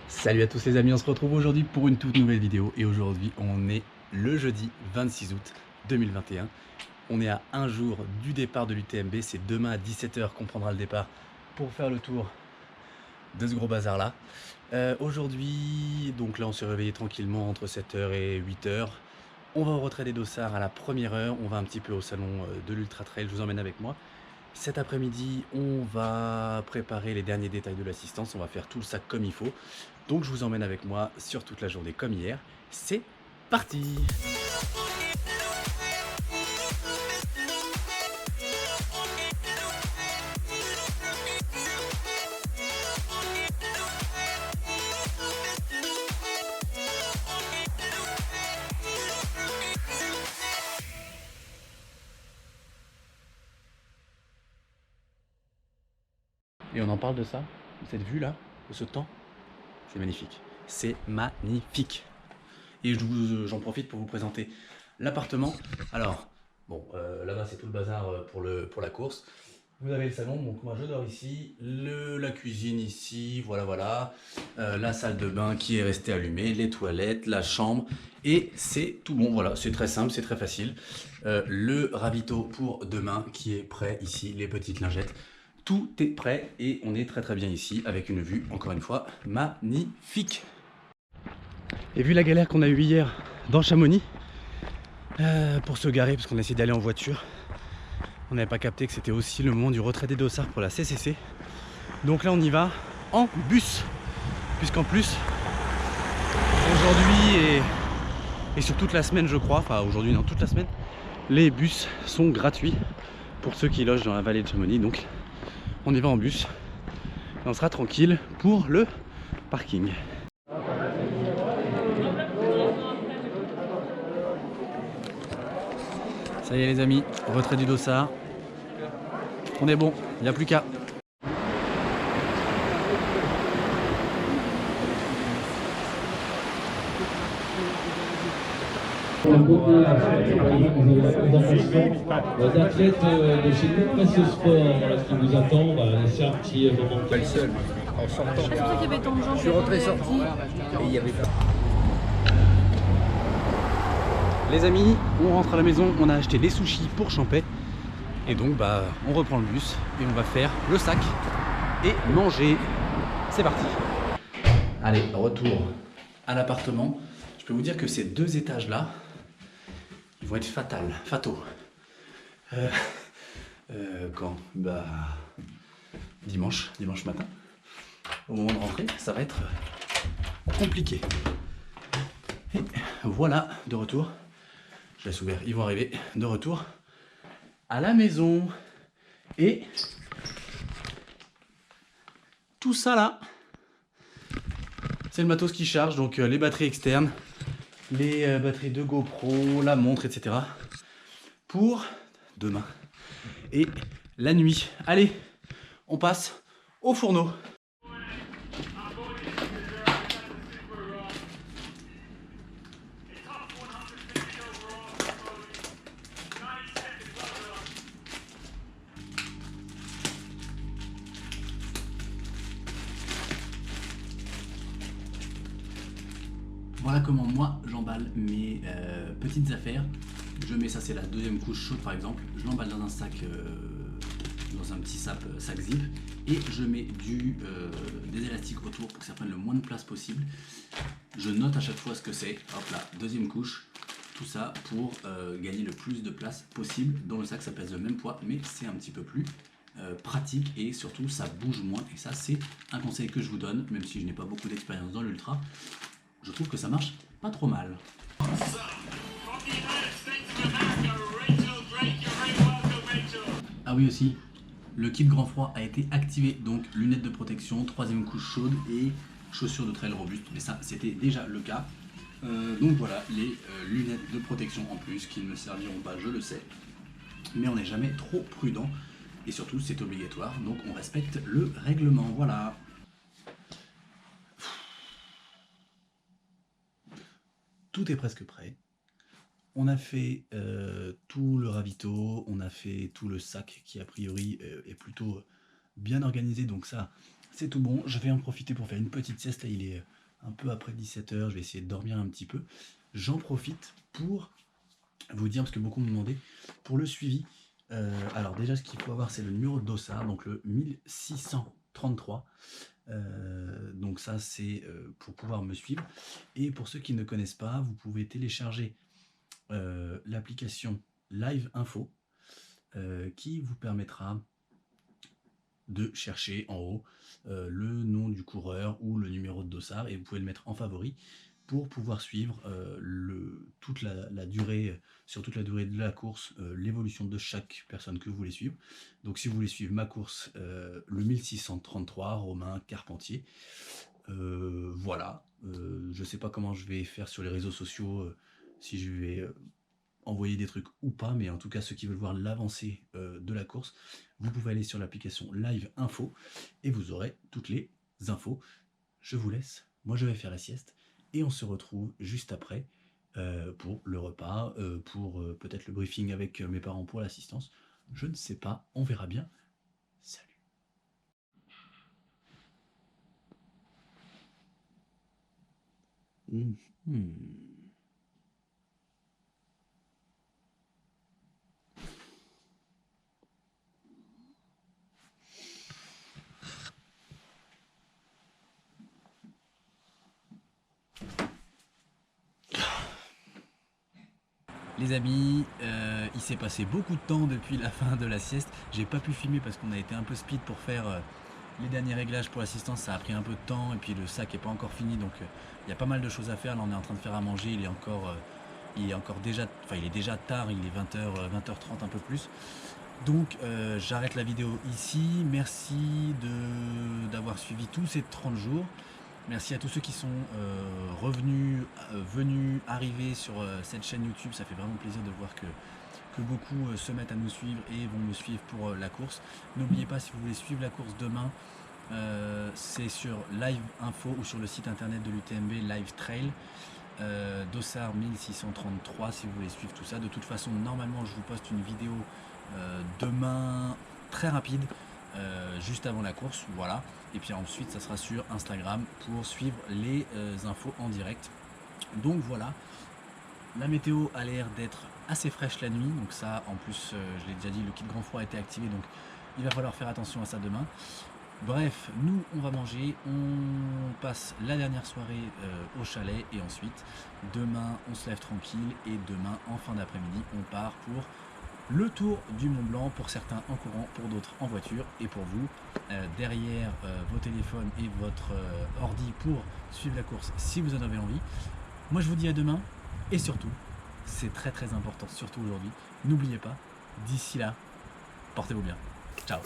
Salut à tous les amis, on se retrouve aujourd'hui pour une toute nouvelle vidéo et aujourd'hui on est le jeudi 26 août 2021. On est à un jour du départ de l'UTMB, c'est demain à 17 h qu'on prendra le départ pour faire le tour de ce gros bazar là. Aujourd'hui, donc là on s'est réveillé tranquillement entre 7 h et 8 h. On va au retrait des dossards à la première heure, on va un petit peu au salon de l'Ultra Trail, je vous emmène avec moi. Cet après-midi, on va préparer les derniers détails de l'assistance, on va faire tout le sac comme il faut. Donc je vous emmène avec moi sur toute la journée comme hier. C'est parti! Et on en parle de ça, de cette vue là, de ce temps. C'est magnifique. C'est magnifique. Et j'en profite pour vous présenter l'appartement. Alors, bon, là-bas c'est tout le bazar pour la course. Vous avez le salon, donc moi je dors ici, la cuisine ici, voilà. La salle de bain qui est restée allumée, les toilettes, la chambre, et c'est tout bon, voilà, c'est très simple, c'est très facile. Le ravito pour demain qui est prêt ici, les petites lingettes. Tout est prêt et on est très bien ici avec une vue, encore une fois, magnifique. Et vu la galère qu'on a eue hier dans Chamonix, pour se garer, parce qu'on a essayé d'aller en voiture, on n'avait pas capté que c'était aussi le moment du retrait des dossards pour la CCC. Donc là on y va en bus, puisqu'en plus aujourd'hui et sur toute la semaine je crois, enfin aujourd'hui non, toute la semaine, les bus sont gratuits pour ceux qui logent dans la vallée de Chamonix. Donc on y va en bus et on sera tranquille pour le parking. Ça y est les amis, retrait du dossard. On est bon, il n'y a plus qu'à. Pour le côté d'athlètes de chez Compass Sport qui vous attend, c'est un petit moment. Pas le seul, en sortant. C'est pour ça qu'il y avait tant de gens. Je suis rentré sorti et il y avait pas. Les amis, on rentre à la maison, on a acheté des sushis pour Champais. Et donc bah on reprend le bus et on va faire le sac et manger. C'est parti. Allez, retour à l'appartement. Je peux vous dire que ces deux étages là, ils vont être fataux. Quand? Bah dimanche matin. Au moment de rentrer, ça va être compliqué. Et voilà, de retour. Je laisse ouvert, ils vont arriver de retour à la maison. Et tout ça là, c'est le matos qui charge, donc les batteries externes, les batteries de GoPro, la montre, etc. pour demain et la nuit. Allez, on passe au fourneau. Voilà comment moi j'emballe mes petites affaires. Je mets ça, c'est la deuxième couche chaude par exemple. Je l'emballe dans un sac, dans un petit sac zip, et je mets des élastiques autour pour que ça prenne le moins de place possible. Je note à chaque fois ce que c'est. Hop là, deuxième couche. Tout ça pour gagner le plus de place possible dans le sac. Ça pèse le même poids, mais c'est un petit peu plus pratique et surtout ça bouge moins. Et ça, c'est un conseil que je vous donne, même si je n'ai pas beaucoup d'expérience dans l'ultra. Je trouve que ça marche pas trop mal. Ah oui aussi, le kit grand froid a été activé, donc lunettes de protection, troisième couche chaude et chaussures de trail robustes. Mais ça, c'était déjà le cas. Donc voilà, les lunettes de protection en plus qui ne me serviront pas, je le sais. Mais on n'est jamais trop prudent. Et surtout, c'est obligatoire, donc on respecte le règlement. Voilà. Tout est presque prêt. On a fait tout le ravito, on a fait tout le sac qui a priori est plutôt bien organisé, donc ça c'est tout bon. Je vais en profiter pour faire une petite sieste. Là, il est un peu après 17h. Je vais essayer de dormir un petit peu. J'en profite pour vous dire, parce que beaucoup me demandaient, pour le suivi. Alors déjà, ce qu'il faut avoir, c'est le numéro de dossard, donc le 1633. Donc ça, c'est pour pouvoir me suivre. Et pour ceux qui ne connaissent pas, vous pouvez télécharger l'application Live Info qui vous permettra de chercher en haut le nom du coureur ou le numéro de dossard, et vous pouvez le mettre en favori pour pouvoir suivre toute la durée, sur toute la durée de la course, l'évolution de chaque personne que vous voulez suivre. Donc si vous voulez suivre ma course, le 1633, Romain Carpentier, voilà. Je sais pas comment je vais faire sur les réseaux sociaux, si je vais envoyer des trucs ou pas, mais en tout cas ceux qui veulent voir l'avancée de la course, vous pouvez aller sur l'application Live Info et vous aurez toutes les infos. Je vous laisse, moi je vais faire la sieste et on se retrouve juste après pour le repas, pour peut-être le briefing avec mes parents pour l'assistance. Je ne sais pas, on verra bien. Salut. Les amis, il s'est passé beaucoup de temps depuis la fin de la sieste. J'ai pas pu filmer parce qu'on a été un peu speed pour faire les derniers réglages pour l'assistance. Ça a pris un peu de temps et puis le sac est pas encore fini, donc il y a pas mal de choses à faire. Là on est en train de faire à manger, il est déjà tard, il est 20h, 20h30 un peu plus. Donc j'arrête la vidéo ici. Merci d'avoir suivi tous ces 30 jours. Merci à tous ceux qui sont venus arriver sur cette chaîne YouTube. Ça fait vraiment plaisir de voir que beaucoup se mettent à nous suivre et vont me suivre pour la course. N'oubliez pas, si vous voulez suivre la course demain, c'est sur Live Info ou sur le site internet de l'UTMB Live Trail. Dossard 1633 si vous voulez suivre tout ça. De toute façon, normalement je vous poste une vidéo demain très rapide, juste avant la course, voilà. Et puis ensuite ça sera sur Instagram pour suivre les infos en direct. Donc voilà, la météo a l'air d'être assez fraîche la nuit, donc ça en plus je l'ai déjà dit, le kit grand froid a été activé, donc il va falloir faire attention à ça demain. Bref, nous on va manger, on passe la dernière soirée au chalet et ensuite demain on se lève tranquille et demain en fin d'après-midi on part pour le tour du Mont Blanc, pour certains en courant, pour d'autres en voiture, et pour vous derrière vos téléphones et votre ordi pour suivre la course si vous en avez envie. Moi je vous dis à demain et surtout, c'est très très important, surtout aujourd'hui, n'oubliez pas, d'ici là, portez-vous bien. Ciao.